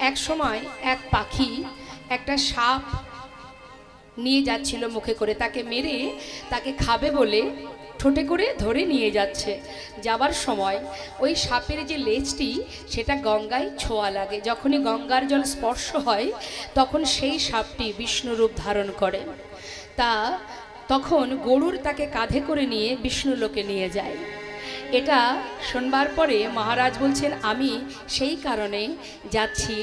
এক সময় এক পাখি একটা সাপ নিয়ে যাচ্ছিল মুখে করে, তাকে মেরে তাকে খাবে বলে ঠোঁটে করে ধরে নিয়ে যাচ্ছে। যাবার সময় ওই সাপের যে লেজটি সেটা গঙ্গায় ছোঁয়া লাগে, যখনই গঙ্গার জল স্পর্শ হয় তখন সেই সাপটি বিষ্ণুরূপ ধারণ করে। তখন গরুর তাকে কাঁধে করে নিয়ে বিষ্ণুলোকে নিয়ে যায়। এটা শোনবার পরে মহারাজ বলছেন, আমি সেই কারণে যাচ্ছি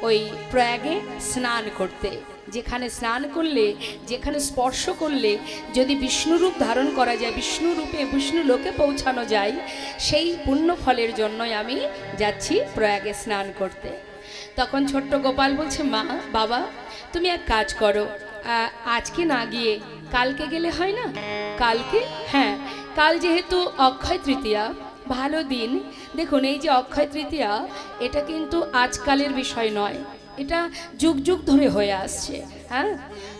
ওই প্রয়াগে স্নান করতে, যেখানে স্নান করলে, যেখানে স্পর্শ করলে যদি বিষ্ণুরূপ ধারণ করা যায়, বিষ্ণুরূপে বিষ্ণু লোকে পৌঁছানো যায়, সেই পুণ্য ফলের জন্যই আমি যাচ্ছি প্রয়াগে স্নান করতে। তখন ছোট্ট গোপাল বলছে, মা বাবা তুমি এক কাজ করো, আজকে না গিয়ে কালকে গেলে হয় না? কালকে? হ্যাঁ, কাল যেহেতু অক্ষয় তৃতীয়া, ভালো দিন। দেখুন এই যে অক্ষয় তৃতীয়া, এটা কিন্তু আজকালের বিষয় নয়, এটা যুগ যুগ ধরে হয়ে আসছে। হ্যাঁ,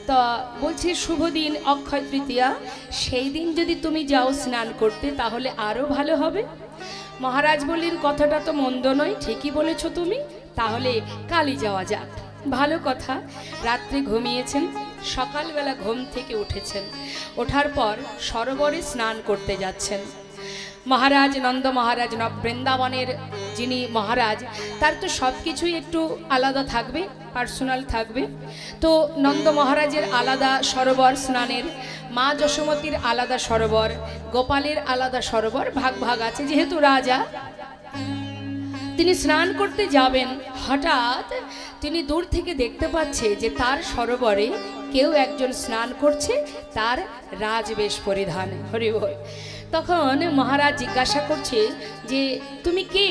তো বলছি শুভ দিন অক্ষয় তৃতীয়া, সেই দিন যদি তুমি যাও স্নান করতে তাহলে আরও ভালো হবে। মহারাজ বললেন, কথাটা তো মন্দ নয়, ঠিকই বলেছ তুমি, তাহলে কালই যাওয়া যাক। ভালো কথা। রাত্রে ঘুমিয়েছেন, সকালবেলা ঘুম থেকে উঠেছেন, ওঠার পর সরোবরে স্নান করতে যাচ্ছেন। মহারাজ নন্দ মহারাজ বৃন্দাবনের যিনি মহারাজ, তার তো সব কিছুই একটু আলাদা থাকবে, পার্সোনাল থাকবে। তো নন্দ মহারাজের আলাদা সরোবর স্নানের, মা যশোমতীর আলাদা সরোবর, গোপালের আলাদা সরোবর, ভাগ ভাগ আছে। যেহেতু রাজা, তিনি স্নান করতে যাবেন, হঠাৎ তিনি দূর থেকে দেখতে পাচ্ছে যে তার সরোবরে কেউ একজন স্নান করছে, তার রাজবেশ পরিধান। হরি বল। তখন মহারাজ জিজ্ঞাসা করছে যে তুমি কে,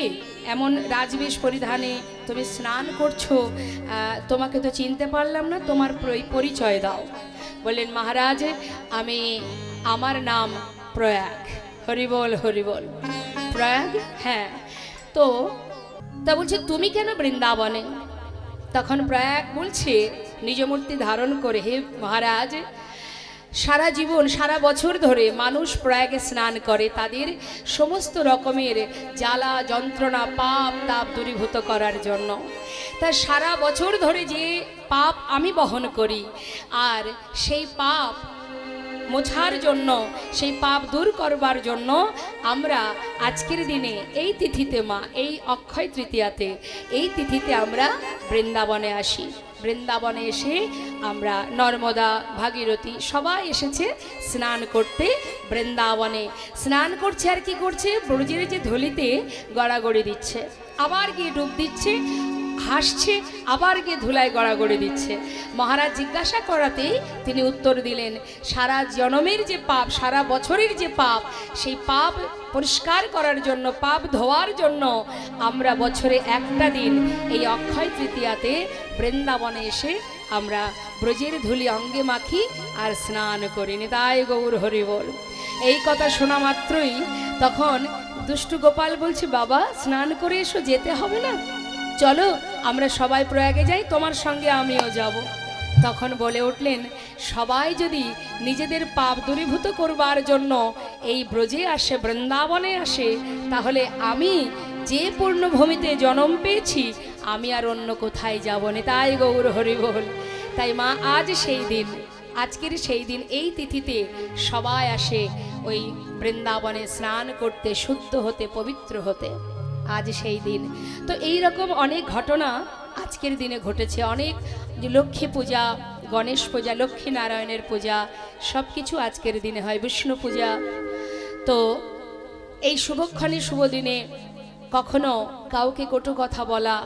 এমন রাজবেশ পরিধানে তুমি স্নান করছো, তোমাকে তো চিনতে পারলাম না, তোমার পরিচয় দাও। বললেন, মহারাজ আমার নাম প্রয়াগ। হরি বল হরি বল। প্রয়াগ? হ্যাঁ। তা বলছে তুমি কেন বৃন্দাবনে? তখন প্রয়াগ বলছে নিজ মূর্তি ধারণ করে, হে মহারাজ, সারা জীবন সারা বছর ধরে মানুষ প্রয়াগে স্নান করে তাদের সমস্ত রকমের জ্বালা যন্ত্রণা পাপ তাপ দূরীভূত করার জন্য। তা সারা বছর ধরে যে পাপ আমি বহন করি, আর সেই পাপ মোছার জন্য, সেই পাপ দূর করবার জন্য আমরা আজকের দিনে এই তিথিতে, মা এই অক্ষয় তৃতীয়াতে, এই তিথিতে আমরা বৃন্দাবনে আসি। বৃন্দাবনে এসে আমরা নর্মদা ভাগীরথী সবাই এসেছে স্নান করতে, বৃন্দাবনে স্নান করছে। আর কি করছে? ব্রজের যে ধুলিতে গড়াগড়ি দিচ্ছে, আবার গিয়ে ডুব দিচ্ছে, হাসছে, আবার গিয়ে ধুলায় গড়াগড়ি দিচ্ছে। মহারাজ জিজ্ঞাসা করাতেই তিনি উত্তর দিলেন, সারা জনমের যে পাপ, সারা বছরের যে পাপ, সেই পাপ পরিষ্কার করার জন্য, পাপ ধোয়ার জন্য আমরা বছরে একটা দিন এই অক্ষয় তৃতীয়াতে বৃন্দাবনে এসে আমরা ব্রজের ধুলি অঙ্গে মাখি আর স্নান করি। নিতাই গৌর হরি বল। এই কথা শোনা মাত্রই তখন দুষ্টু গোপাল বলছে, বাবা স্নান করে এসো, যেতে হবে না, চলো আমরা সবাই প্রয়াগে যাই, তোমার সঙ্গে আমিও যাব। তখন বলে উঠলেন, সবাই যদি নিজেদের পাপ দূরীভূত করবার জন্য এই ব্রজে আসে, বৃন্দাবনে আসে, তাহলে আমি যে পূর্ণভূমিতে জন্ম পেয়েছি আমি আর অন্য কোথায় যাব না। তাই গৌর হরি বল। তাই মা আজ সেই দিন, আজকের সেই দিন, এই তিথিতে সবাই আসে ওই বৃন্দাবনে স্নান করতে, শুদ্ধ হতে, পবিত্র হতে। আজ সেই দিন। তো এই রকম অনেক ঘটনা আজকের দিনে ঘটেছে। অনেক লক্ষ্মী পূজা, গণেশ পূজা, লক্ষ্মী নারায়ণের পূজা, সব কিছু আজকের দিনে হয়, বিষ্ণু পূজা। তো এই শুভক্ষণে, শুভ দিনে কখনো কাউকে কটু কথা বলা,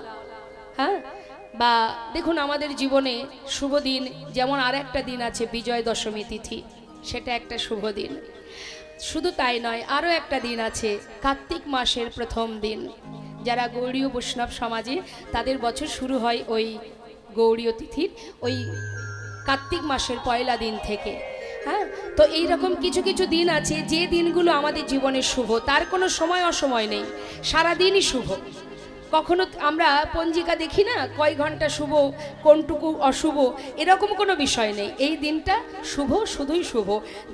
হ্যাঁ, বা দেখুন আমাদের জীবনে শুভ দিন যেমন আর একটা দিন আছে বিজয় দশমী তিথি, সেটা একটা শুভ দিন। শুধু তাই নয়, আরও একটা দিন আছে কার্তিক মাসের প্রথম দিন। যারা গৌড়ীয় বৈষ্ণব সমাজে, তাদের বছর শুরু হয় ওই গৌড়ীয় তিথির ওই কার্তিক মাসের পয়লা দিন থেকে। হ্যাঁ, তো এই রকম কিছু কিছু দিন আছে যে দিনগুলো আমাদের জীবনে শুভ, তার কোনো সময় অসময় নেই, সারা দিনই শুভ। কখনো আমরা পঞ্জিকা দেখি না কয় ঘন্টা শুভ, কোনটুকু অশুভ, এরকম কোনো বিষয় নেই। এই দিনটা শুভ, শুধুই শুভ।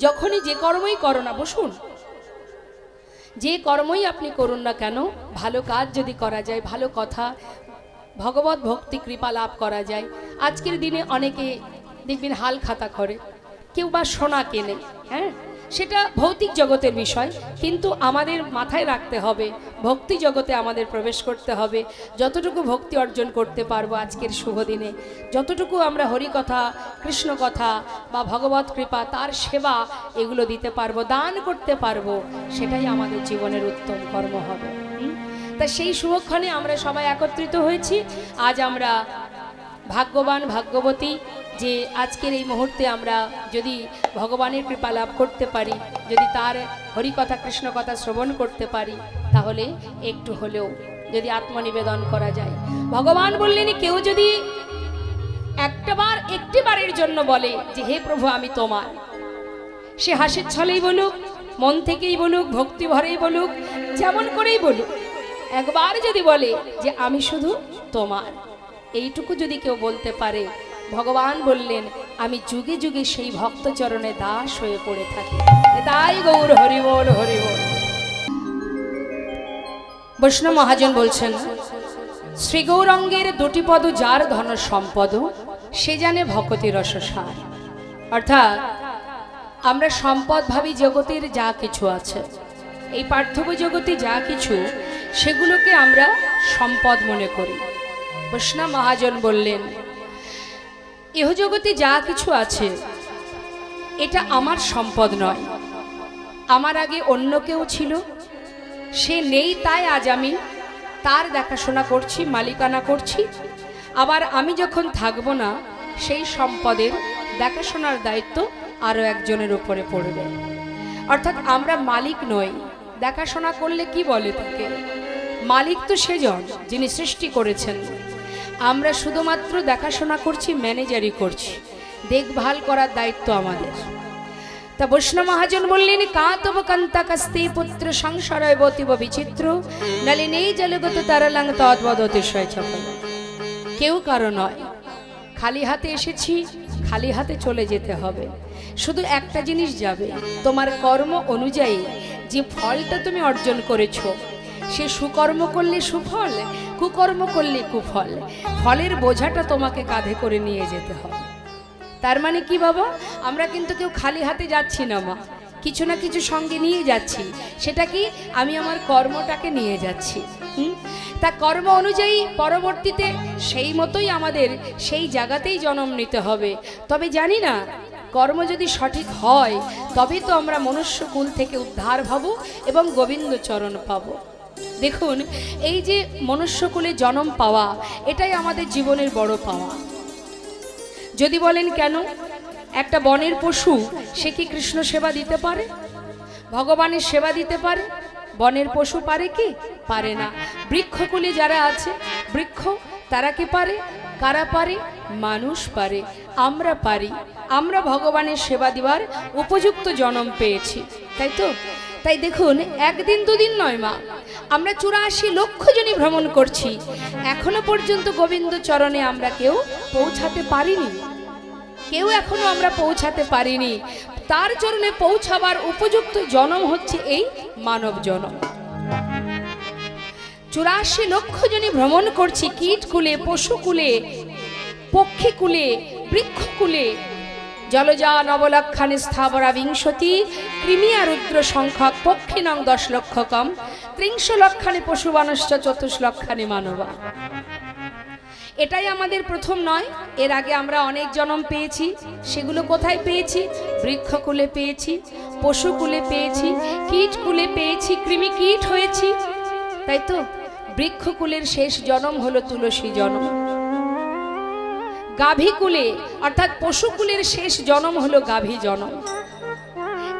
যখনই যে কর্মই করো না, বসুন, যে কর্মই আপনি করুন না কেন, ভালো কাজ যদি করা যায়, ভালো কথা ভগবত ভক্তি কৃপা লাভ করা যায়। আজকের দিনে অনেকে দেখবেন হাল খাতা করে, কেউ বা সোনা কেনে, হ্যাঁ, সেটা ভৌতিক জগতের বিষয়, কিন্তু আমাদের মাথায় রাখতে হবে ভক্তি জগতে আমাদের প্রবেশ করতে হবে। যতটুকু ভক্তি অর্জন করতে পারবো আজকের শুভ দিনে, যতটুকু আমরা হরিকথা, কৃষ্ণ কথা বা ভগবত কৃপা, তার সেবা, এগুলো দিতে পারবো, দান করতে পারবো, সেটাই আমাদের জীবনের উত্তম কর্ম হবে। তা সেই শুভক্ষণে আমরা সবাই একত্রিত হয়েছি। আজ আমরা ভাগ্যবান, ভাগ্যবতী যে আজকের এই মুহূর্তে আমরা যদি ভগবানের কৃপা লাভ করতে পারি, যদি তার হরিকথা কৃষ্ণ কথা শ্রবণ করতে পারি, তাহলে একটু হলেও যদি আত্মনিবেদন করা যায়। ভগবান বললেন, কেউ যদি একটিবারের জন্য বলে যে হে প্রভু আমি তোমার, সে হাসির ছলেই বলুক, মন থেকেই বলুক, ভক্তি ভরেই বলুক, যেমন করেই বলুক, একবার যদি বলে যে আমি শুধু তোমার, এইটুকু যদি কেউ বলতে পারে, ভগবান বললেন আমি যুগে যুগে সেই ভক্তচরণে দাস হয়ে পড়ে থাকি। তাই গৌর হরিবোল হরিবোল। বৈষ্ণব মহাজন বলছেন, শ্রী গৌরাঙ্গের দুটি পদ যার ধন সম্পদ, সে জানে ভকতি রসসার। অর্থাৎ আমরা সম্পদ ভাবি জগতের যা কিছু আছে, এই পার্থিব জগতে যা কিছু, সেগুলোকে আমরা সম্পদ মনে করি। বৈষ্ণব মহাজন বললেন, ইহজগতে যা কিছু আছে এটা আমার সম্পদ নয়, আমার আগে অন্য কেউ ছিল, সে নেই, তাই আজ আমি তার দেখাশোনা করছি, মালিকানা করছি। আবার আমি যখন থাকবো না, সেই সম্পদের দেখাশোনার দায়িত্ব আরও একজনের উপরে পড়বে। অর্থাৎ আমরা মালিক নই। দেখাশোনা করলে কি বলে তাকে? মালিক তো সেজন যিনি সৃষ্টি করেছেন। আমরা শুধুমাত্র দেখাশোনা করছি, ম্যানেজারই করছি, দেখভাল করার দায়িত্ব আমাদের। তা বৈষ্ণব মহাজন বললেন, কাতব কান্তা কাস্তে পুত্র সংসারয় বতিব বিচিত্র নলিনী জলগত তারালাং তদ্বদতিশয় চপল। কেউ কারো নয়, খালি হাতে এসেছি, খালি হাতে চলে যেতে হবে। শুধু একটা জিনিস যাবে, তোমার কর্ম অনুযায়ী যে ফলটা তুমি অর্জন করেছো, সে সুকর্ম করলে সুফল, কুকর্ম করলে কুফল, ফলের বোঝাটা তোমাকে কাঁধে করে নিয়ে যেতে হবে। তার মানে কি বাবা, আমরা কিন্তু কেউ খালি হাতে যাচ্ছি না মা, কিছু না কিছু সঙ্গে নিয়ে যাচ্ছি। সেটা কি? আমি আমার কর্মটাকে নিয়ে যাচ্ছি। তা কর্ম অনুযায়ী পরবর্তীতে সেই মতোই আমাদের সেই জায়গাতেই জন্ম নিতে হবে। তবে জানি না, কর্ম যদি সঠিক হয় তবে তো আমরা মনুষ্যকুল থেকে উদ্ধার হব এবং গোবিন্দ চরণ পাব। দেখুন, এই যে মনুষ্যকুলে জন্ম পাওয়া, এটাই আমাদের জীবনের বড় পাওয়া। যদি বলেন কেন, একটা বনের পশু সে কি কৃষ্ণ সেবা দিতে পারে? ভগবানের সেবা দিতে পারে? বনের পশু পারে কি? পারে না। বৃক্ষকুলে যারা আছে, বৃক্ষ, তারা কি পারে? কারা পারে? মানুষ পারে, আমরা পারি। আমরা ভগবানের সেবা দিবার উপযুক্ত জন্ম পেয়েছি, তাই তো? তাই দেখুন, একদিন দুদিন নয় মা, আমরা 84 লক্ষ জনই ভ্রমণ করছি, এখনো পর্যন্ত গোবিন্দ চরণে আমরা কেউ পৌঁছাতে পারিনি। কেউ এখনো আমরা পৌঁছাতে পারিনি। তার চরণে পৌঁছাবার উপযুক্ত জন্ম হচ্ছে এই মানব জন্ম। 84 লক্ষ জনই ভ্রমণ করছি, কীটকুলে, পশুকুলে, পক্ষীকুলে, বৃক্ষকুলে, জলজা নবলক্ষানি স্থাবরা বিংশতি কৃমিয়া রুদ্র সংখ্যক পক্ষী নং 10 লক্ষ কম 30 লক্ষানি পশুবানশ্চ 24 লক্ষানি মানবা। এটাই আমাদের প্রথম নয়, এর আগে আমরা অনেক জন্ম পেয়েছি। সেগুলো কোথায় পেয়েছি? বৃক্ষকুলে পেয়েছি, পশুকুলে পেয়েছি, কীটকুলে পেয়েছি, কৃমি কীট হয়েছি, তাই তো? বৃক্ষকুলের শেষ জন্ম হলো তুলসী জন্ম। গাভীকুলে অর্থাৎ পশুকুলের শেষ জন্ম হলো গাভী জন্ম।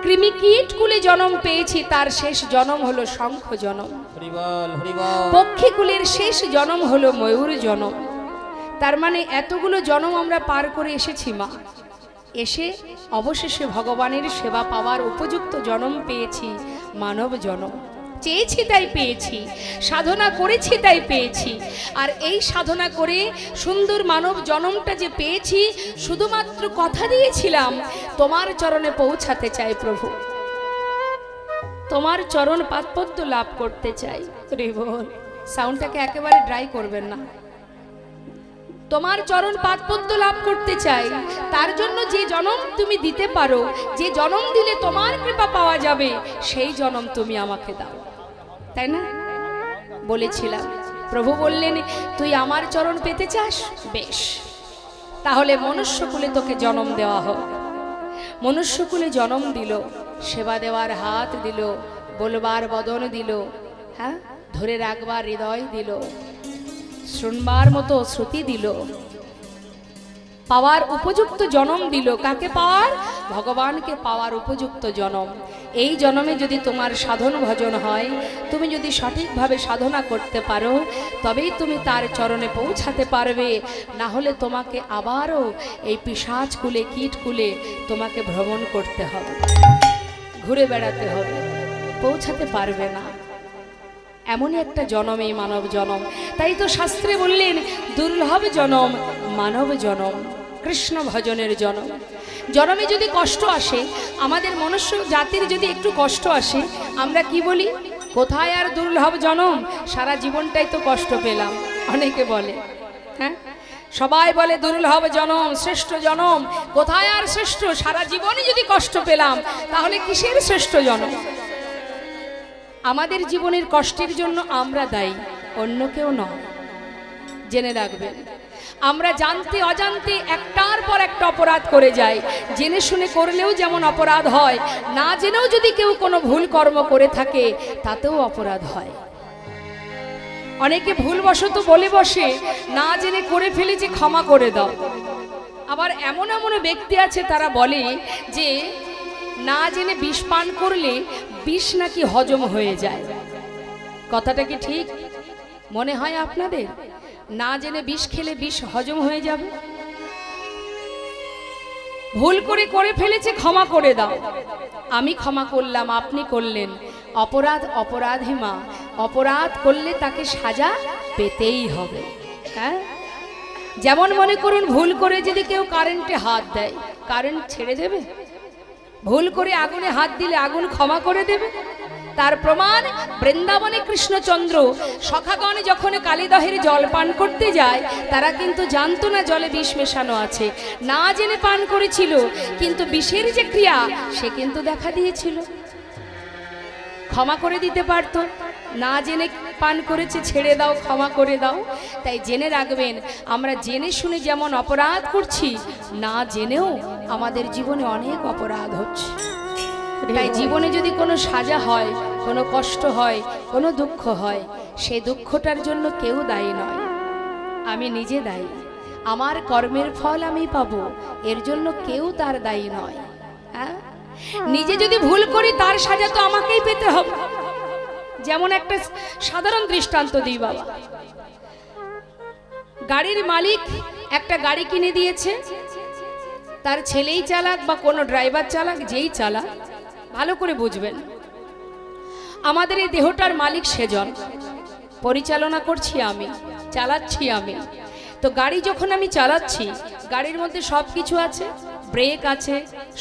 কৃমি কীটকুলে জন্ম পেয়েছি, তার শেষ জন্ম হলো শঙ্খ জন্ম। পক্ষীকুলের শেষ জন্ম হলো ময়ূর জন্ম। তার মানে এতগুলো জন্ম আমরা পার করে এসেছি মা, এসে অবশেষে ভগবানের সেবা পাওয়ার উপযুক্ত জন্ম পেয়েছি, মানব জন্ম। চেয়েছি তাই পেয়েছি, সাধনা করেছি তাই পেয়েছি। আর এই সাধনা করে সুন্দর মানব জন্মটা যে পেয়েছি, শুধুমাত্র কথা দিয়েছিলাম তোমার চরণে পৌঁছাতে চাই প্রভু, তোমার চরণ পাদপদ্ম লাভ করতে চাই। সাউন্ডটাকে একেবারে ড্রাই করবেন না, তোমার চরণ পাদপদ্ম লাভ করতে চাই, তার জন্য যে জনম তুমি দিতে পারো, যে জনম দিলে তোমার কৃপা পাওয়া যাবে, সেই জনম তুমি আমাকে দাও। তাই না বলেছিলাম? প্রভু বললেন, তুই আমার চরণ পেতে চাস, বেশ, তাহলে মনুষ্যকুলে তোকে জনম দেওয়া হোক। মনুষ্যকুলে জনম দিল, সেবা দেওয়ার হাত দিল, বলবার বদন দিল, হ্যাঁ, ধরে রাখবার হৃদয় দিল, শুনবার মতো শ্রুতি দিল, পাওয়ার উপযুক্ত জনম দিল। কাকে পাওয়ার? ভগবানকে পাওয়ার উপযুক্ত জনম। এই জনমে যদি তোমার সাধন ভজন হয়, তুমি যদি সঠিকভাবে সাধনা করতে পারো, তবেই তুমি তার চরণে পৌঁছাতে পারবে। না হলে তোমাকে আবারও এই পিশাচ কুলে, কীট কুলে তোমাকে ভ্রমণ করতে হবে, ঘুরে বেড়াতে হবে, পৌঁছাতে পারবে না। এমনই একটা জনম এই মানব জনম। তাই তো শাস্ত্রে বললেন, দুর্লভ জনম মানব জনম, কৃষ্ণ ভজনের জনম। জনমে যদি কষ্ট আসে, আমাদের মনুষ্য জাতির যদি একটু কষ্ট আসে, আমরা কি বলি? কোথায় আর দুর্লভ জনম, সারা জীবনটাই তো কষ্ট পেলাম। অনেকে বলে, হ্যাঁ, সবাই বলে দুর্লভ জনম, শ্রেষ্ঠ জনম। কোথায় আর শ্রেষ্ঠ? সারা জীবনই যদি কষ্ট পেলাম, তাহলে কিসের শ্রেষ্ঠ জনম? আমাদের জীবনের কষ্টের জন্য আমরা দায়ী, অন্য কেউ নয়। জেনে রাখবেন, আমরা জানতে অজান্তে একটার পর একটা অপরাধ করে যাই। জেনে শুনে করলেও যেমন অপরাধ হয়, না জেনেও যদি কেউ কোনো ভুল কর্ম করে থাকে, তাতেও অপরাধ হয়। অনেকে ভুলবশত বলে বসে, না জেনে করে ফেলেছে, ক্ষমা করে দাও। আবার এমন এমন ব্যক্তি আছে, তারা বলে যে না জেনে বিষ পান করলে বিষ নাকি হজম হয়ে যায়। কথাটা কি ঠিক মনে হয় আপনাদের? না জেনে বিষ খেলে বিষ হজম হয়ে যাবে? ভুল করে ফেলেছে, ক্ষমা করে দাও। আমি ক্ষমা করলাম, আপনি করলেন, অপরাধ অপরাধী মা। অপরাধ করলে তাকে সাজা পেতেই হবে। হ্যাঁ, যেমন মনে করুন, ভুল করে যদি কেউ কারেন্টে হাত দেয়, কারেন্ট ছেড়ে দেবে? ভুল করে আগুনে হাত দিলে আগুন ক্ষমা করে দেবে? তার প্রমাণ, বৃন্দাবনে কৃষ্ণচন্দ্র সখাগণ যখন কালীদহের জল পান করতে যায়, তারা কিন্তু জানতো না জলে বিষ মেশানো আছে, না জেনে পান করেছিল, কিন্তু বিষের যে ক্রিয়া, সে কিন্তু দেখা দিয়েছিল। ক্ষমা করে দিতে পারত, না জেনে পান করেছে, ছেড়ে দাও, ক্ষমা করে দাও। তাই জেনে রাখবেন, আমরা জেনে শুনে যেমন অপরাধ করছি, না জেনেও আমাদের জীবনে অনেক অপরাধ হচ্ছে। তাই জীবনে যদি কোনো সাজা হয়, কোনো কষ্ট হয়, কোনো দুঃখ হয়, সেই দুঃখটার জন্য কেউ দায়ী নয়, আমি নিজে দায়ী। আমার কর্মের ফল আমি পাবো, এর জন্য কেউ তার দায়ী নয়। হ্যাঁ, নিজে যদি ভুল করি, তার সাজা তো আমাকেই পেতে হবে। যেমন একটা সাধারণ দৃষ্টান্ত দিই বাবা। গাড়ির মালিক একটা গাড়ি কিনে দিয়েছে, তার ছেলেই চালাক বা কোনো ড্রাইভার চালাক, যেই চালাক, ভালো করে বুঝবেন, আমাদের এই দেহটার মালিক সেজন, পরিচালনা করছি আমি, চালাচ্ছি আমি। তো গাড়ি যখন আমি চালাচ্ছি, গাড়ির মধ্যে সব কিছু আছে, ব্রেক আছে,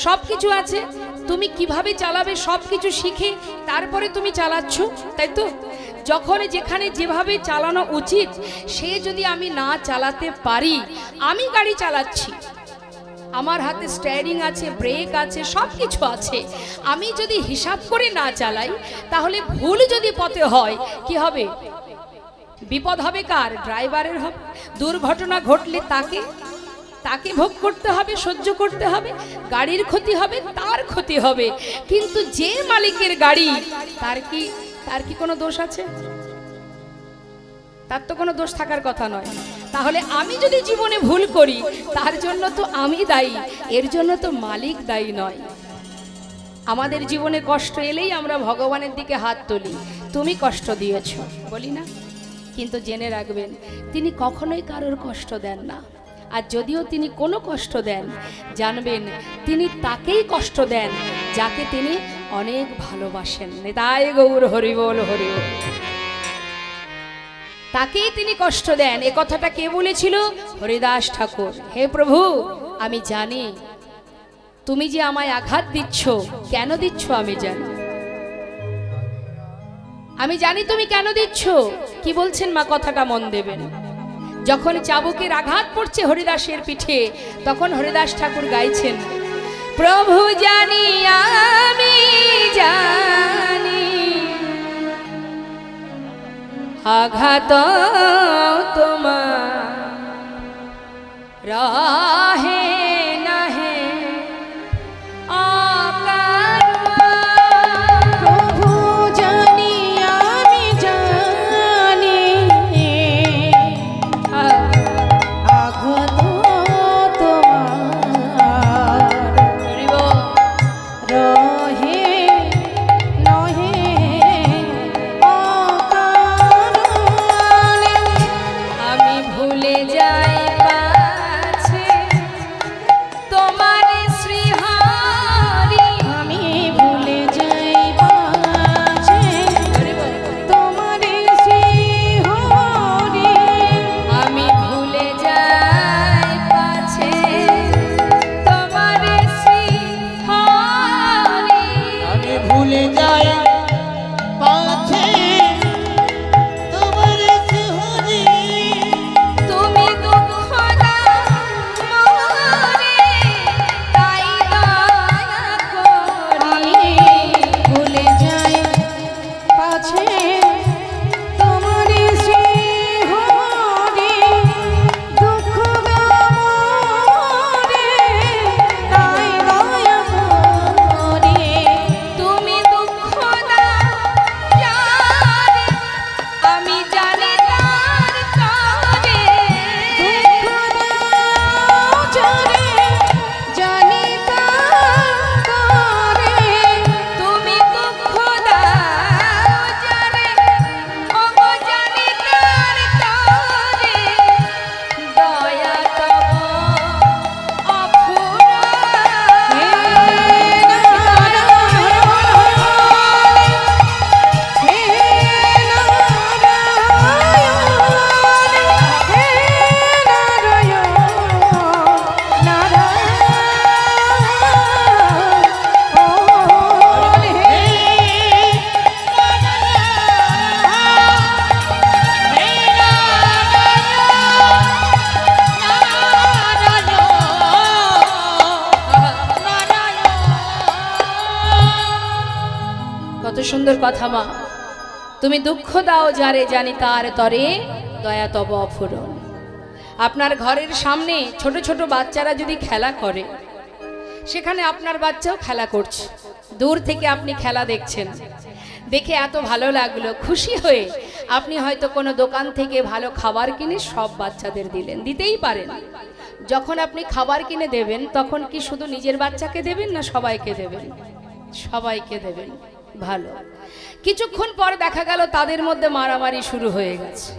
সব কিছু আছে। তুমি কিভাবে চালাবে সব কিছু শিখে তারপরে তুমি চালাচ্ছ, তাই তো? যখন যেখানে যেভাবে চালানো উচিত, সে যদি আমি না চালাতে পারি, আমি গাড়ি চালাচ্ছি, আমার হাতে স্টিয়ারিং আছে, ব্রেক আছে, সব কিছু আছে, আমি যদি হিসাব করে না চালাই, তাহলে ভুল যদি পথে হয়, কি হবে? বিপদ হবে কার? ড্রাইভারের হবে। দুর্ঘটনা ঘটলে তাকে ভোগ করতে হবে, সহ্য করতে হবে, গাড়ির ক্ষতি হবে, তার ক্ষতি হবে। কিন্তু যে মালিকের গাড়ি, তার কি কোনো দোষ আছে? তার তো কোনো দোষ থাকার কথা নয়। তাহলে আমি যদি জীবনে ভুল করি, তার জন্য তো আমি দায়ী, এর জন্য তো মালিক দায়ী নয়। আমাদের জীবনে কষ্ট এলেই আমরা ভগবানের দিকে হাত তুলি, তুমি কষ্ট দিয়েছ বলি না? কিন্তু জেনে রাখবেন, তিনি কখনোই কারোর কষ্ট দেন না। আর যদিও তিনি কোনো কষ্ট দেন, জানবেন তিনি তাকেই কষ্ট দেন যাকে তিনি অনেক ভালোবাসেন। নিতাই গৌর হরি বল, হরি বল। তাকেই তিনি কষ্ট দেন। এ কথাটা কে বলেছিল? হরিদাস ঠাকুর। হে প্রভু, আমি জানি তুমি যে আমায় আঘাত দিচ্ছ, কেন দিচ্ছ আমি জানি। আমি জানি তুমি কেন দিচ্ছ। কি বলছেন মা? কথাটা মন দেবেন। যখন চাবুকের আঘাত পড়ছে হরিদাসের পিঠে, তখন হরিদাস ঠাকুর গাইছেন, প্রভু জানি আমি জানি আঘাত তোমার রাহে নাহে প্রভু জানি আমি জানি আঘাত তোমার রহে নহে অকারণে। আমি ভুলে যাই পাছে তোমার শ্রীহরি, আমি ভুলে যাই পাছে তোমার শ্রীহরি। আমি ভুলে যাই পাছে তোমার শ্রীহরি। আমি ভুলে যাই পাছে তোমার শ্রীহরি। তুমি দুঃখ দাও মোরে, তাই দয়া করি। ভুলে যাই পাছে তোমার শ্রীহরি। দুঃখ গামরে তাই দয়া করে। তুমি দুঃখ দাও যারে, আমি জানি তার তরে। দুঃখ দাও যারে, জানি তার করে। তুমি দুঃখ দাও যারে, ওগো জানি তার তরে। দয়া তব অফুরা। হে নারায়ণ, হে নারায়ণ, হে নারায়ণ, নারায়ণ, হে কত সুন্দর কথা মা। তুমি দুঃখ দাও যারে, জানি তার তরে। দয়া তব অফুরন। আপনার ঘরের সামনে ছোট ছোট বাচ্চারা যদি খেলা করে, সেখানে আপনার বাচ্চাও খেলা করছে, দূর থেকে আপনি খেলা দেখছেন, দেখে এত ভালো লাগলো, খুশি হয়ে আপনি হয়তো কোনো দোকান থেকে ভালো খাবার কিনে সব বাচ্চাদের দিলেন, দিতেই পারেন। যখন আপনি খাবার কিনে দেবেন, তখন কি শুধু নিজের বাচ্চাকে দেবেন না সবাইকে দেবেন? সবাইকে দেবেন। ভালো। কিছুক্ষণ পর দেখা গেল তাদের মধ্যে মারামারি শুরু হয়ে গেছে।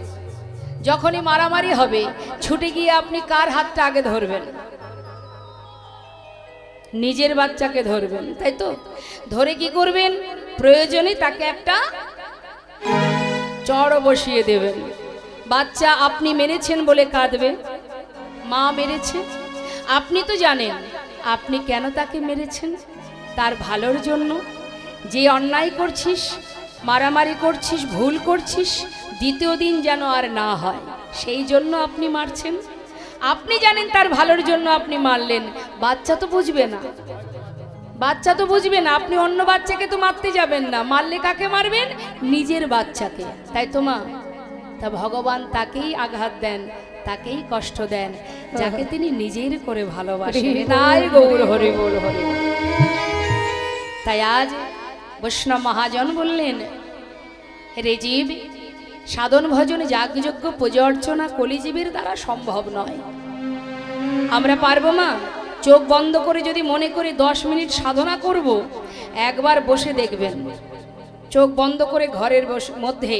যখনই মারামারি হবে, ছুটে গিয়ে আপনি কার হাতটা আগে ধরবেন? নিজের বাচ্চাকে ধরবেন, তাই তো? ধরে কি করবেন? প্রয়োজনে তাকে একটা চড় বসিয়ে দেবেন। বাচ্চা আপনি মেরেছেন বলে কাঁদবে, মা মেরেছে। আপনি তো জানেন আপনি কেন তাকে মেরেছেন, তার ভালোর জন্য। যে অন্যায় করছিস, মারামারি করছিস, ভুল করছিস, দ্বিতীয় দিন যেন আর না হয়, সেই জন্য আপনি মারছেন। আপনি জানেন তার ভালোর জন্য আপনি মারলেন, বাচ্চা তো বুঝবে না। বাচ্চা তো বুঝবে না। আপনি অন্য বাচ্চাকে তো মারতে যাবেন না, মারলে কাকে মারবেন? নিজের বাচ্চাকে, তাই তো মা? তা ভগবান তাকেই আঘাত দেন, তাকেই কষ্ট দেন, যাকে তিনি নিজের করে ভালোবাসেন। নাই গৌর হরি বল, হরি বল। তাই আজ বৈষ্ণব মহাজন বললেন, রে জীব, সাধন ভজন যাগযজ্ঞ পূজা অর্চনা কলিজীবের দ্বারা সম্ভব নয়। আমরা পারবো মা? চোখ বন্ধ করে যদি মনে করি 10 মিনিট সাধনা করব, একবার বসে দেখবেন। চোখ বন্ধ করে ঘরের মধ্যে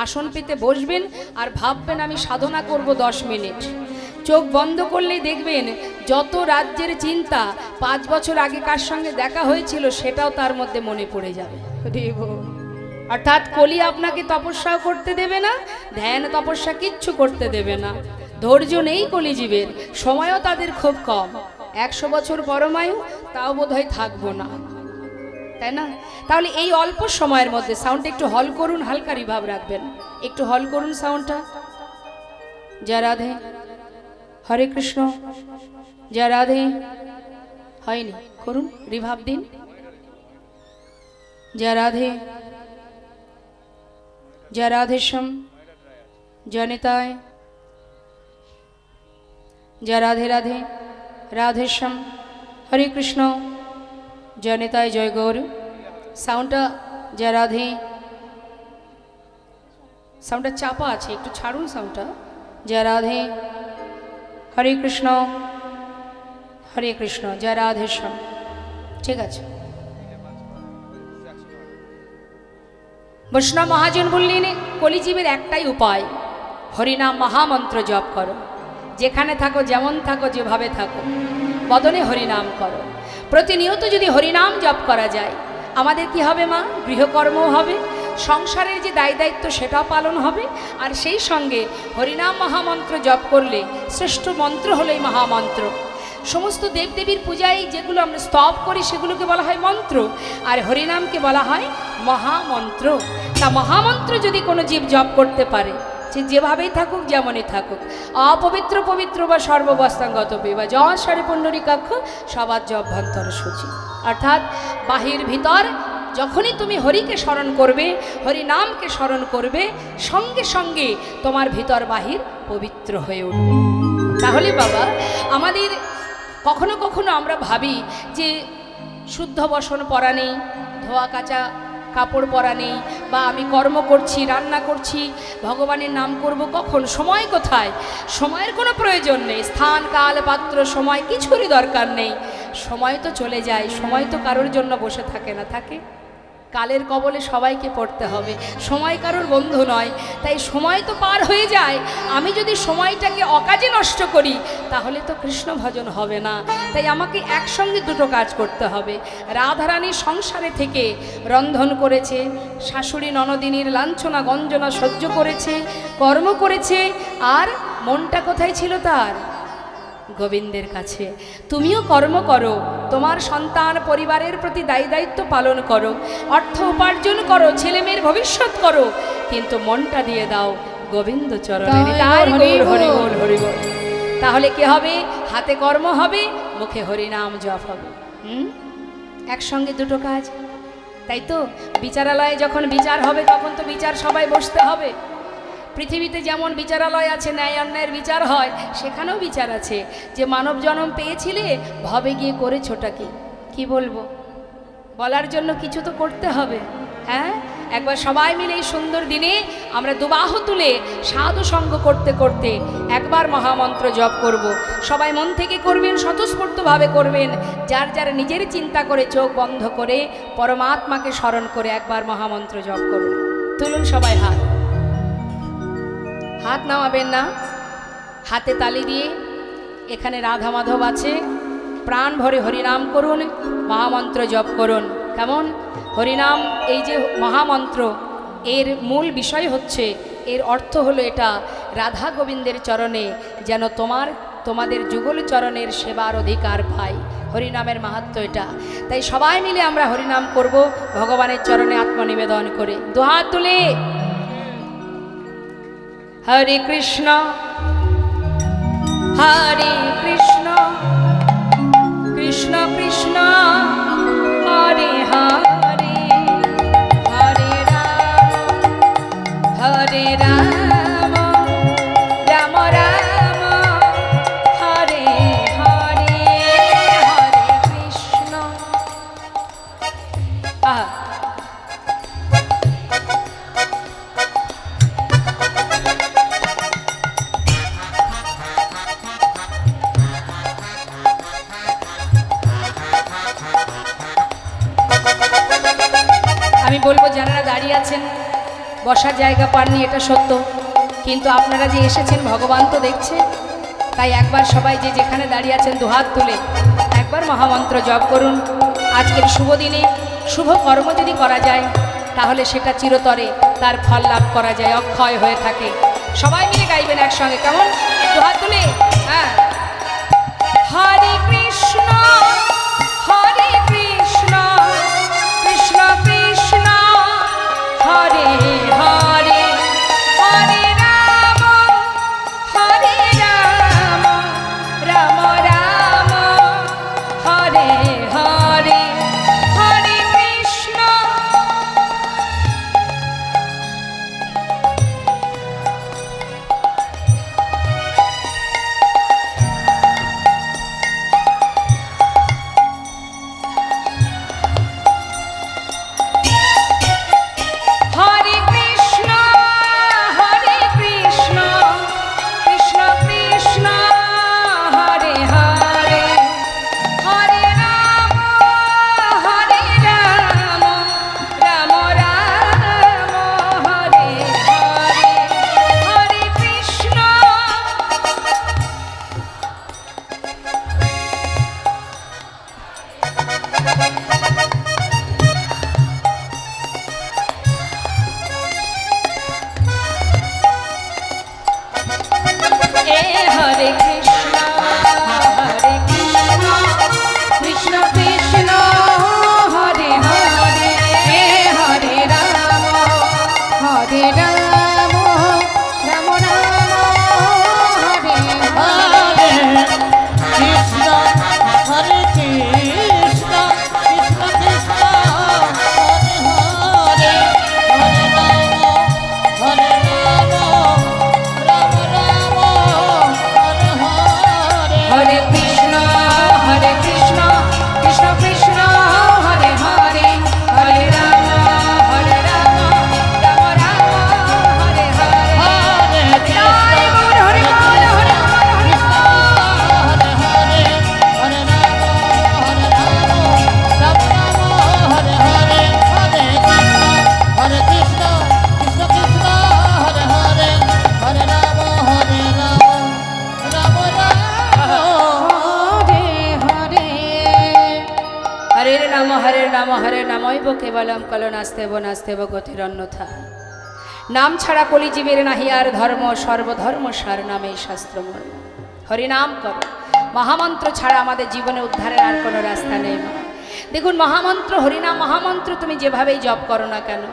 আসন পেতে বসবেন আর ভাববেন আমি সাধনা করব 10 মিনিট। চোখ বন্ধ করলেই দেখবেন যত রাজ্যের চিন্তা 5 বছর আগে কার সঙ্গে দেখা হয়েছিল সেটাও তার মধ্যে মনে পড়ে যাবে। অর্থাৎ কলি আপনাকে তপস্যাও করতে দেবে না, ধ্যান তপস্যা কিচ্ছু করতে দেবে না। ধৈর্য নেই কলিজীবের, সময়ও তাদের খুব কম। 100 বছর পরমায়ু, তাও বোধহয় থাকবো না, তাই না? তাহলে এই অল্প সময়ের মধ্যে সাউন্ডটা একটু হল করুন, হালকা রিভাব রাখবেন, একটু হল করুন সাউন্ডটা। জয় রাধে। হরে কৃষ্ণ, জয় রাধে। হয়নি, করুন, রিভাব দিন। জয় রাধে, জয় রাধেশ্যাম, জয় নিতাই, জয় রাধে রাধে, রাধেশ্যাম, হরে কৃষ্ণ, জয় নিতাই, জয় গৌর। সাউন্ডটা, জয় রাধে, সাউন্ডটা চাপা আছে, একটু ছাড়ুন সাউন্ডটা। জয় রাধে, হরে কৃষ্ণ, হরে কৃষ্ণ, জয় রাধেশ্যাম। ঠিক আছে। বৈষ্ণব মহাজন বললেন, কলিজীবের একটাই উপায়, হরিনাম মহামন্ত্র জপ করো। যেখানে থাকো, যেমন থাকো, যেভাবে থাকো, বদনে হরিনাম করো। প্রতিনিয়ত যদি হরিনাম জপ করা যায়, আমাদের কি হবে মা? গৃহকর্মও হবে, সংসারের যে দায় দায়িত্ব সেটাও পালন হবে। আর সেই সঙ্গে হরিনাম মহামন্ত্র জপ করলে, শ্রেষ্ঠ মন্ত্র হলো এই মহামন্ত্র। সমস্ত দেবদেবীর পূজায় যেগুলো আমরা স্তব করি সেগুলোকে বলা হয় মন্ত্র, আর হরিনামকে বলা হয় মহামন্ত্র। তা মহামন্ত্র যদি কোনো জীব জপ করতে পারে, সে যেভাবেই থাকুক, যেমনই থাকুক, অপবিত্র পবিত্র বা সর্ববস্থাঙ্গত বা যশারে পুণ্ডরীকাক্ষ সবার অভ্যন্তর সূচি, অর্থাৎ বাহির ভিতর যখনই তুমি হরিকে স্মরণ করবে, হরি নামকে স্মরণ করবে, সঙ্গে সঙ্গে তোমার ভিতর বাহির পবিত্র হয়ে উঠবে। তাহলে বাবা, আমাদের কখনো কখনো আমরা ভাবি যে শুদ্ধ বসন পরা নেই, ধোয়া কাচা কাপড় পরা নেই, বা আমি কর্ম করছি, রান্না করছি, ভগবানের নাম করব কখন, সময় কোথায়? সময়ের কোনো প্রয়োজন নেই। স্থান কাল পাত্র সময় কিছুরই দরকার নেই। সময় তো চলে যায়, সময় তো কারোর জন্য বসে থাকে না, থাকে? কালের কবলে সবাইকে পড়তে হবে, সময় কারোর বন্ধু নয়। তাই সময় তো পার হয়ে যায়, আমি যদি সময়টাকে অকাজে নষ্ট করি তাহলে তো কৃষ্ণ ভজন হবে না। তাই আমাকে একসঙ্গে দুটো কাজ করতে হবে। রাধারানী সংসারে থেকে রন্ধন করেছে, শাশুড়ি ননদিনীর লাঞ্ছনা গঞ্জনা সহ্য করেছে, কর্ম করেছে, আর মনটা কোথায় ছিল তার? গোবিন্দের কাছে। তুমিও কর্ম করো, তোমার সন্তান পরিবারের প্রতি দায়ী দায়িত্ব পালন করো, অর্থ উপার্জন করো, ছেলে মেয়ের ভবিষ্যৎ করো, কিন্তু মনটা দিয়ে দাও গোবিন্দ চরণে। হরি বল, হরি বল। তাহলে কি হবে? হাতে কর্ম হবে, মুখে হরিনাম জপ হবে। একসঙ্গে দুটো কাজ, তাই তো? বিচারালয়ে যখন বিচার হবে তখন তো বিচার সবাই বসতে হবে। পৃথিবীতে যেমন বিচারালয় আছে, ন্যায় অন্যায়ের বিচার হয়, সেখানেও বিচার আছে যে মানব জন্ম পেয়েছিলে, ভবে গিয়ে করেছোটা কি? কি বলবো? বলার জন্য কিছু তো করতে হবে। হ্যাঁ, একবার সবাই মিলে এই সুন্দর দিনে আমরা দুবাহু তুলে সাধু সঙ্গ করতে করতে একবার মহামন্ত্র জপ করব। সবাই মন থেকে করবেন, স্বতঃস্ফূর্তভাবে করবেন। যার যার নিজের চিন্তা করে চোখ বন্ধ করে পরমাত্মাকে স্মরণ করে একবার মহামন্ত্র জপ করুন। তুলুন সবাই হাত, হাত নামাবেন না, হাতে তালি দিয়ে। এখানে রাধা মাধব আছে, প্রাণ ভরে হরিনাম করুন, মহামন্ত্র জপ করুন। কেমন? হরিনাম এই যে মহামন্ত্র, এর মূল বিষয় হচ্ছে, এর অর্থ হলো এটা, রাধা গোবিন্দের চরণে যেন তোমাদের যুগল চরণের সেবার অধিকার পাই। হরিনামের মাহাত্ম্য এটা। তাই সবাই মিলে আমরা হরিনাম করব ভগবানের চরণে আত্মনিবেদন করে, দুহাত তুলে। হরে কৃষ্ণ, হরে কৃষ্ণ, কৃষ্ণ কৃষ্ণ হরে হরে, হরে রাম, হরে রাম, রাম রাম হরে হরে, হরে কৃষ্ণ। আমি বলবো, যারা দাঁড়িয়ে আছেন বসার জায়গা পাননি, এটা সত্য, কিন্তু আপনারা যে এসেছেন ভগবান তো দেখছে। তাই একবার সবাই যে যেখানে দাঁড়িয়ে আছেন দুহাত তুলে একবার মহামন্ত্র জপ করুন। আজকের শুভ দিনে শুভ কর্ম যদি করা যায় তাহলে সেটা চিরতরে তার ফল লাভ করা যায়, অক্ষয় হয়ে থাকে। সবাই মিলে গাইবেন একসঙ্গে, কেমন? দুহাত তুলে। হ্যাঁ, হরে কৃষ্ণ, হরে কৃষ্ণ, কৃষ্ণ কৃষ্ণ হরে হরে, হরে রাম, হরে হরে নামৈব কেবলম কলো নাস্তেব নাস্তেব গতিরন্যথা। নাম ছাড়া কলিজীবের নাহি আর ধর্ম, সর্বধর্ম সার নামে শাস্ত্রমর্ম। হরিনাম করো, মহামন্ত্র ছাড়া আমাদের জীবনে উদ্ধারের আর কোনো রাস্তা নেই মা। দেখুন মহামন্ত্র হরিনাম মহামন্ত্র তুমি যেভাবেই জপ করো না কেন,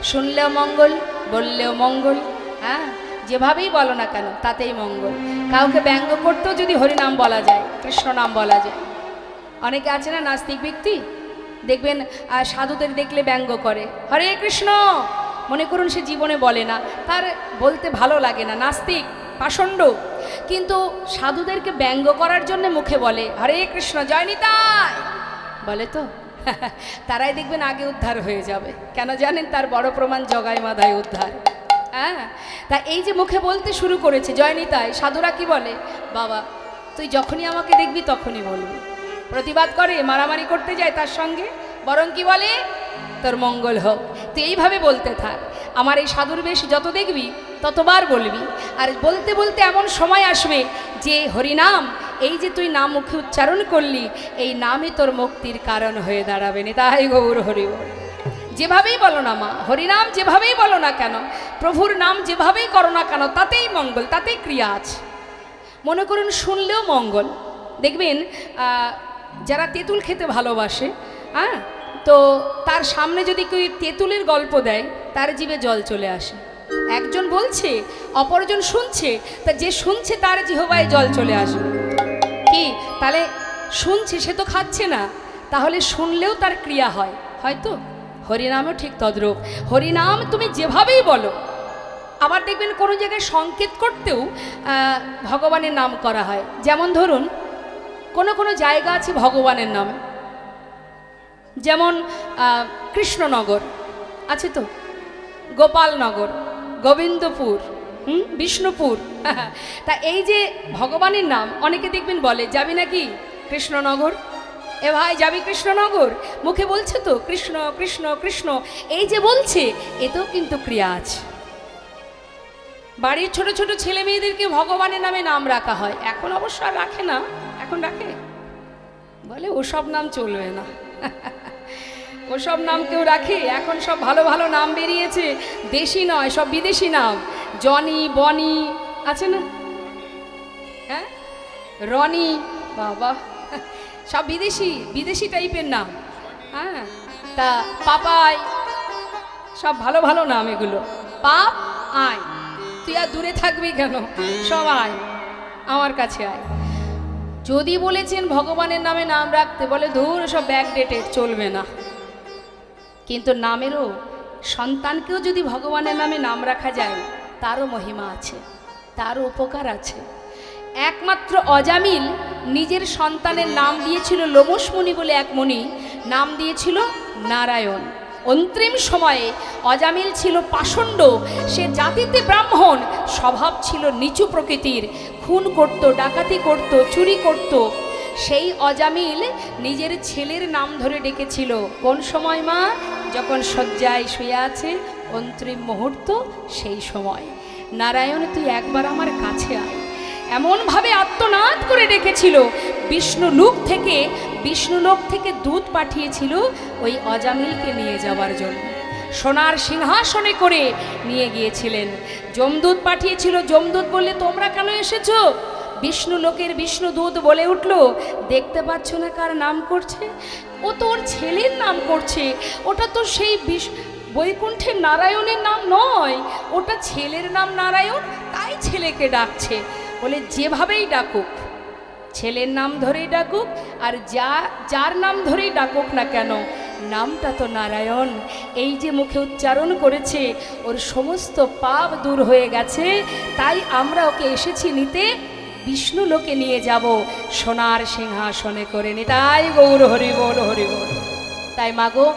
শুনলেও মঙ্গল, বললেও মঙ্গল, হ্যাঁ যেভাবেই বলো না কেন তাতেই মঙ্গল। কাউকে ব্যঙ্গ করতেও যদি হরিনাম বলা যায়, কৃষ্ণ নাম বলা যায়। অনেকে আছে না নাস্তিক ব্যক্তি, দেখবেন সাধুদের দেখলে ব্যঙ্গ করে, হরে কৃষ্ণ, মনে করুন সে জীবনে বলে না, তার বলতে ভালো লাগে না, নাস্তিক পাষণ্ড, কিন্তু সাধুদেরকে ব্যঙ্গ করার জন্য মুখে বলে হরে কৃষ্ণ জয় নিতাই বলে, তো তারাই দেখবেন আগে উদ্ধার হয়ে যাবে। কেন জানেন? তার বড় প্রমাণ জগাই মাধায় উদ্ধার। হ্যাঁ, তা এই যে মুখে বলতে শুরু করেছে জয় নিতাই, সাধুরা কি বলে, বাবা তুই যখনই আমাকে দেখবি তখনই বলবি। প্রতিবাদ করে, মারামারি করতে যায় তার সঙ্গে, বরং কি বলে, তোর মঙ্গল হোক। তুই এইভাবে বলতে থাক, আমার এই সাধুর বেশ যত দেখবি ততবার বলবি। আর বলতে বলতে এমন সময় আসবে যে হরিনাম, এই যে তুই নাম মুখে উচ্চারণ করলি, এই নামই তোর মুক্তির কারণ হয়ে দাঁড়াবে। তাই গৌর হরি বল। যেভাবেই বলো না মা, হরিনাম যেভাবেই বলো না কেন, প্রভুর নাম যেভাবেই করো না কেন, তাতেই মঙ্গল, তাতেই ক্রিয়া আছে। মনে করুন শুনলেও মঙ্গল। দেখবেন যারা তেঁতুল খেতে ভালোবাসে, হ্যাঁ, তো তার সামনে যদি কেউ তেঁতুলের গল্প দেয়, তার জিভে জল চলে আসে। একজন বলছে, অপরজন শুনছে, তা যে শুনছে তার জিহ্বায় জল চলে আসবে। কি তাহলে শুনছে, সে তো খাচ্ছে না, তাহলে শুনলেও তার ক্রিয়া হয়, হয়তো হরিনামও ঠিক তদ্রূপ। হরিনাম তুমি যেভাবেই বলো, আবার দেখবেন কোনো জায়গায় সংকেত করতেও ভগবানের নাম করা হয়। যেমন ধরুন কোনো কোনো জায়গা আছে ভগবানের নামে, যেমন কৃষ্ণনগর আছে, তো গোপালনগর, গোবিন্দপুর, বিষ্ণুপুর। তা এই যে ভগবানের নাম, অনেকে দেখবেন বলে যাবি নাকি কৃষ্ণনগর, এ ভাই যাবি কৃষ্ণনগর, মুখে বলছে তো কৃষ্ণ কৃষ্ণ কৃষ্ণ, এই যে বলছে এতেও কিন্তু ক্রিয়া আছে। বাড়ির ছোট ছোট ছেলে মেয়েদেরকে ভগবানের নামে নাম রাখা হয়, এখন অবশ্য আর রাখে না, এখন রাখে, বলে ওসব নাম চলবে না। ওসব নাম কেউ রাখে? এখন সব ভালো ভালো নাম বেরিয়েছে, দেশি নয়, সব বিদেশি নাম, জনি বনি আছে না, হ্যাঁ রনি, বাবা সব বিদেশি বিদেশি টাইপের নাম। হ্যাঁ, তা পাপাই, সব ভালো ভালো নাম এগুলো। পাপ আয়, তুই আর দূরে থাকবি কেন, সব আয় আমার কাছে আয়। যদি বলেছেন ভগবানের নামে নাম রাখতে, বলে ধুর সব ব্যাকডেটেড, চলবে না। কিন্তু নামেরও, সন্তানকেও যদি ভগবানের নামে নাম রাখা যায়, তারও মহিমা আছে, তারও উপকার আছে। একমাত্র অজামিল নিজের সন্তানের নাম দিয়েছিল, লোমশ মুনি বলে এক মুনি, নাম দিয়েছিল নারায়ণ। অন্তিম সময়ে অজামিল ছিল পাষণ্ড, সে জাতিতে ব্রাহ্মণ, স্বভাব ছিল নিচু প্রকৃতির, খুন করত, ডাকাতি করত, চুরি করত। সেই অজামিল নিজের ছেলের নাম ধরে ডেকেছিল। কোন সময় মা? যখন শয্যায় শুয়ে আছে, অন্তিম মুহূর্ত, সেই সময়, নারায়ণ তুই একবার আমার কাছে আয়, এমনভাবে আত্মনাদ করে ডেকেছিল। বিষ্ণুলোক থেকে দূত পাঠিয়েছিল ওই অজামিলকে নিয়ে যাওয়ার জন্য, সোনার সিংহাসনে করে নিয়ে গিয়েছিলেন। যমদূত পাঠিয়েছিল, যমদূত বললে তোমরা কেন এসেছো? বিষ্ণুলোকের বিষ্ণুদূত বলে উঠল, দেখতে পাচ্ছ না কার নাম করছে? ও তো ওর ছেলের নাম করছে, ওটা তো সেই বৈকুণ্ঠের নারায়ণের নাম নয়, ওটা ছেলের নাম নারায়ণ, তাই ছেলেকে ডাকছে। বলে যেভাবেই ডাকুক, ছেলের নাম ধরেই ডাকুক, আর যার নাম ধরেই ডাকুক না কেন, নামটা তো নারায়ণ। এই যে মুখে উচ্চারণ করেছে, ওর সমস্ত পাপ দূর হয়ে গেছে, তাই আমরা ওকে এসেছি নিতে, বিষ্ণু লোকে নিয়ে যাব, সোনার সিংহাসনে করে নি। তাই গৌর হরি বল, হরি বল। তাই মাগো,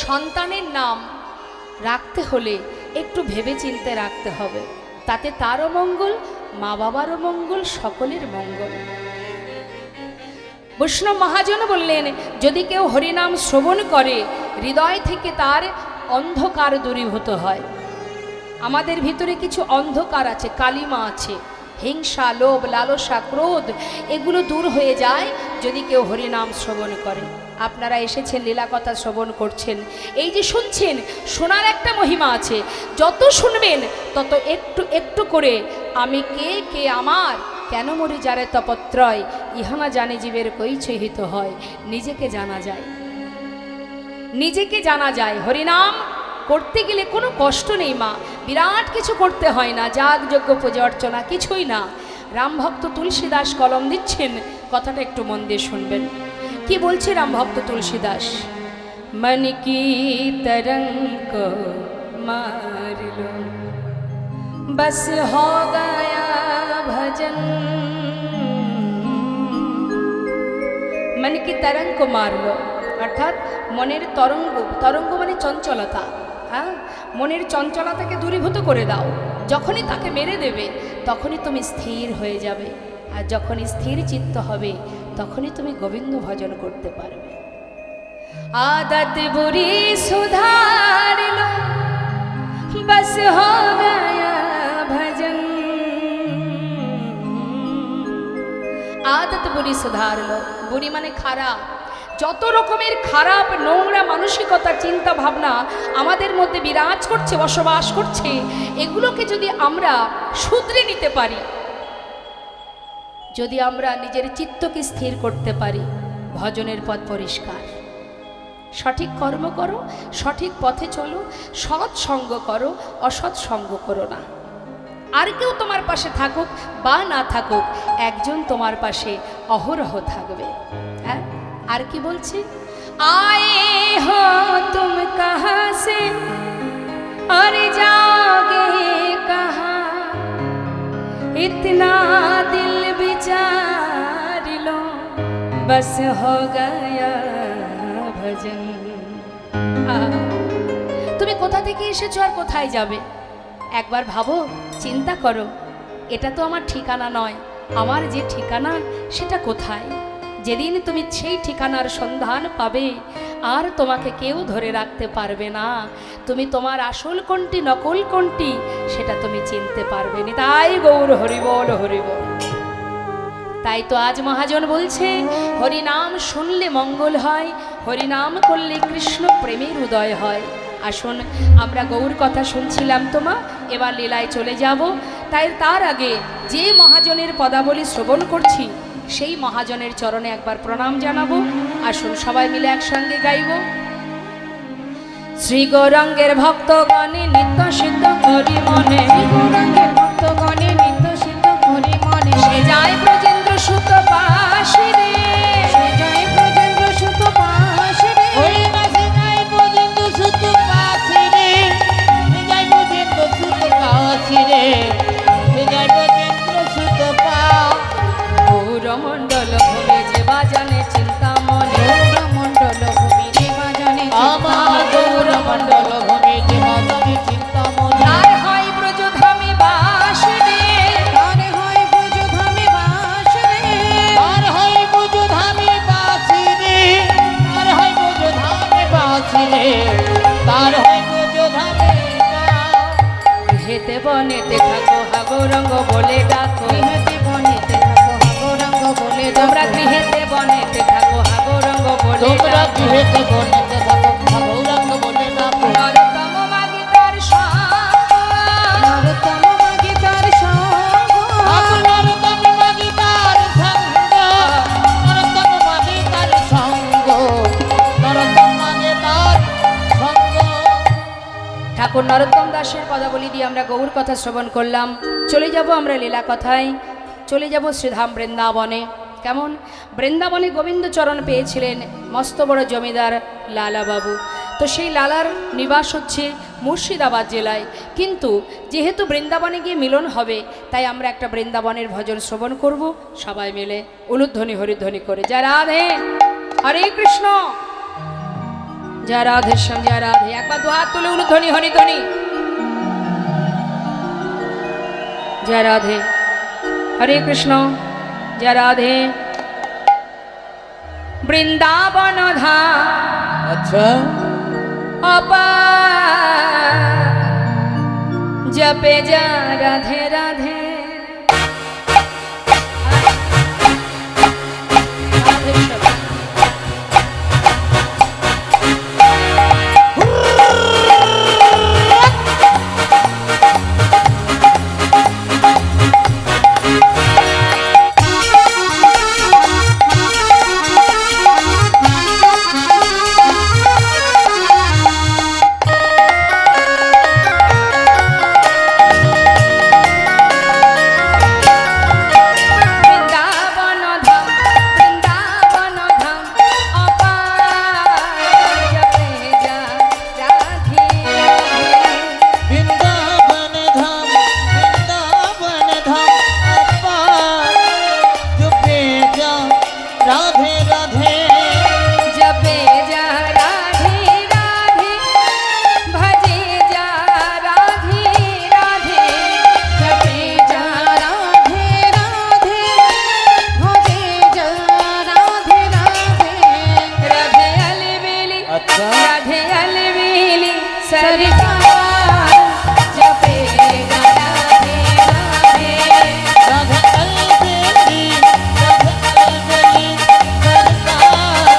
সন্তানের নাম রাখতে হলে একটু ভেবে চিনতে রাখতে হবে, তাতে তারও মঙ্গল, মা বাবারও মঙ্গল, সকলের মঙ্গল। বৈষ্ণব মহাজন বললেন, যদি কেউ হরিনাম শ্রবণ করে, হৃদয় থেকে তার অন্ধকার দূরীভূত হয়। আমাদের ভিতরে কিছু অন্ধকার আছে, কালিমা আছে, হিংসা, লোভ, লালসা, ক্রোধ, এগুলো দূর হয়ে যায় যদি কেউ হরিনাম শ্রবণ করে। আপনারা এসেছেন লীলা কথা শ্রবণ করছেন, এই যে শুনছেন, শোনার একটা মহিমা আছে। যত শুনবেন তত একটু একটু করে আমি কে, কে আমার, কেন মরি যারে তপত্রয়, ইহানা জানে জীবের কইছে হিত হয়, নিজেকে জানা যায়, নিজেকে জানা যায়। হরিনাম করতে গেলে কোনো কষ্ট নেই মা, বিরাট কিছু করতে হয় না, যাগ যজ্ঞ পূজা অর্চনা কিছুই না। রামভক্ত তুলসীদাস কলম দিচ্ছেন, কথাটা একটু মন দিয়ে শুনবেন। কি বলছে রামভক্ত তুলসীদাস? মন কি তরঙ্গ মার লো বস हो गया भजन, मन की तरंग को मार लो, অর্থাৎ মনের তরঙ্গ, তরঙ্গ মানে চঞ্চলতা, হ্যাঁ, মনের চঞ্চলতাকে দূরীভূত করে দাও। যখনই তাকে মেরে দেবে তখনই তুমি স্থির হয়ে যাবে, আর যখনই স্থির চিত্ত হবে তখনই তুমি গোবিন্দ ভজন করতে পারবে। आदत बुरी सुधार लो बस हो गया भजन, आदत बुरी सुधार लो, बुरी মানে খারাপ। যত রকমের খারাপ নোংরা মানসিকতা চিন্তা ভাবনা আমাদের মধ্যে বিরাজ করছে, বসবাস করছে, এগুলোকে যদি আমরা শুধরে নিতে পারি, যদি আমরা নিজের চিত্তকে স্থির করতে পারি, ভজনের পথ পরিষ্কার। সঠিক কর্ম করো, সঠিক পথে চলো, সৎ সঙ্গ করো, অসৎ সঙ্গ করো না। আর কেউ তোমার পাশে থাকুক বা না থাকুক, একজন তোমার পাশে অহরহ থাকবে। হ্যাঁ, আর কি বলছি? আয়ে হো তুম কাহা সে और जाओगे कहाँ, इतना दिल विचार लो बस हो गया भजन। তুমি কোথা থেকে এসেছো আর কোথায় যাবে একবার ভাবো, চিন্তা করো। এটা তো আমার ঠিকানা নয়, আমার যে ঠিকানা সেটা কোথায়? যেদিন তুমি সেই ঠিকানার সন্ধান পাবে আর তোমাকে কেউ ধরে রাখতে পারবে না, তুমি তোমার আসল কোনটি নকল কোনটি সেটা তুমি চিনতে পারবে না। তাই গৌর হরিবল হরিবল। তাই তো আজ মহাজন বলছে, হরিনাম শুনলে মঙ্গল হয়, হরিনাম করলে কৃষ্ণ প্রেমের উদয় হয়। আসুন, আমরা গৌর কথা শুনছিলাম তোমা, এবার লীলায় চলে যাব। তাই তার আগে যে মহাজনের পদাবলী শ্রবণ করছি সেই মহাজনের চরণে একবার প্রণাম জানাবো। আসুন সবাই মিলে একসঙ্গে গাইব। শ্রী গৌরাঙ্গের ভক্তগণে নিত্য সিদ্ধ করি মনে, গৌরাঙ্গের ভক্তগণে নিত্য সিদ্ধ করি মনে, সে যায় ব্রজেন্দ্র সুত পাশে রে, সে যায় ব্রজেন্দ্র সুত পাশে রে, ওই মাসে যাই পর্যন্ত সুতো পাছি রে, যাই পর্যন্ত সুতো পাছি রে, যাই পর্যন্ত সুতো পা। গৌরমণ্ডল ভূমি যে বাজানে চিন্তা মনে, গৌরমণ্ডল ভূমি যে বাজানে আমার গৌরমণ্ডল ভূমি যে বাজানে চিন্তা মনে, তার হয় ব্রজধামে বাস রে, তার হয় ব্রজধামে বাস রে, তার হয় ব্রজধামে বাছি রে, তার হয় ব্রজধামে বাছি রে, তার হয় ব্রজধামে বা। গৃহেতে বনেতে থাকো হা গৌরঙ্গ বলে ডাকো, গৃহেতে বনেতে থাকো হা গৌরাঙ্গ বলে তোমরা ডাকো, গৃহেতে বনেতে থাকো হা গৌরঙ্গ বলে তোমরা ডাকো। গৃহেতে বনেতে থাকো গৌরাঙ্গ বলে ডাকো। নরোত্তম মাগে তার সঙ্গ, নরোত্তম মাগে তার সঙ্গ, নরোত্তম মাগি তার সঙ্গ, নরোত্তম মাগি তার সঙ্গ, নরোত্তম মাগে তার সঙ্গ। ঠাকুর নরোত্তম দাসের পদাবলী দিয়ে আমরা গৌর কথা শ্রবণ করলাম। চলে যাব আমরা লীলা কথায়, চলে যাব শ্রীধাম বৃন্দাবনে। কেমন? বৃন্দাবনে গোবিন্দচরণ পেয়েছিলেন মস্ত বড় জমিদার লালা বাবু। তো সেই লালার নিবাস হচ্ছে মুর্শিদাবাদ জেলায়, কিন্তু যেহেতু বৃন্দাবনে গিয়ে মিলন হবে তাই আমরা একটা বৃন্দাবনের ভজন শ্রবণ করব সবাই মিলে উলুধ্বনি হরিধ্বনি করে। জয় রাধে, হরে কৃষ্ণ, জয় রাধে শ্যাম, জয় রাধে। একবার দু হাত তুলে উলুধ্বনি হরিধ্বনি। জয় রাধে, হরে কৃষ্ণ, জয় রাধে। বৃন্দাবন ধাম আচ্ছা, অপার, জপে যা রাধে রাধে, রাধে রাধে রাধে जपे जा राधे राधे भजे जा राधे राधे जपे जा राधे राधे भजे जा राधे राधे राधे अलबेली अच्छा राधे अलबेली सरकार जपे जा राधे राधे राधे अलबेली सरकार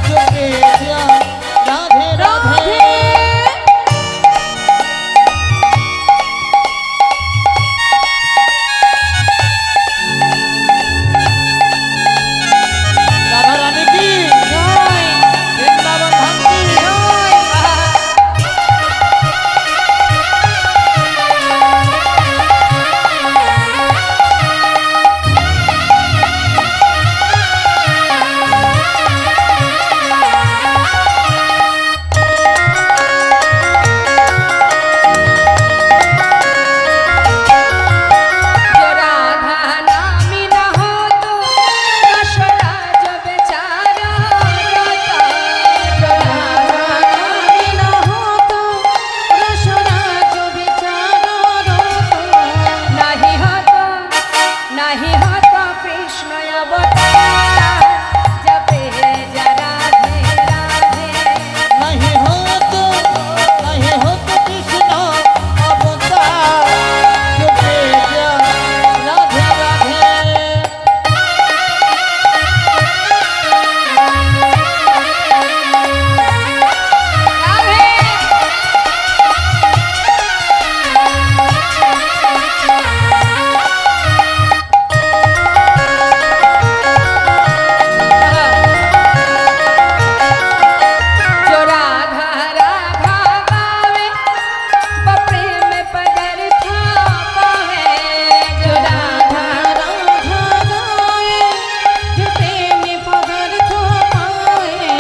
जो बेजा राधे राधे राधा रानी की जय वृंदावन धाम की जो राधा नामी न हो तो रसरा जो बेचारा रोता जो राधारानी न हो तो रसना जो बेचारा रोता नहीं हो तो कृष्ण अवतार जपे जा राधे राधे नहीं हो तो कृष्ण अवतार जो बेजा राधे राधे जो राधा राधा गावे प्रेम पदार्थ पावे जो राधा राधा गाए जो प्रेम पदार्थ पाए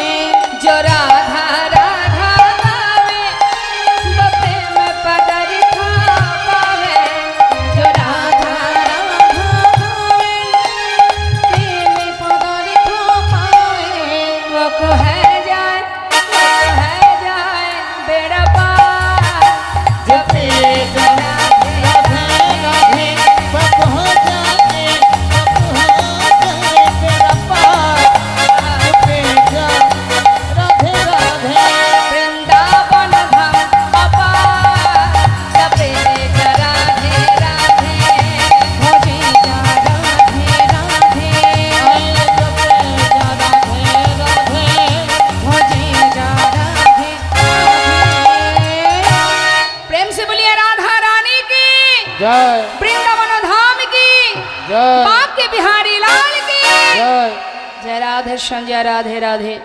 जो राधा राधा गावे प्रेम पदार्थ पावे जो राधा राधा गाए प्रेम पदार्थ पाए वो है जाए बेड़ा पार जपे जा राधे राधे सब हो जाए तेरा पार जपे जा राधे राधे वृंदावन धाम अपार जपे जा राधे राधे भजे जा राधे राधे जपे जा राधे राधे भजे जा राधे राधे प्रेम से बोलिए राधा रानी की जय वृंदावन धाम की जय बांके बिहारी लाल की जय जय राधे श्याम जय राधे राधे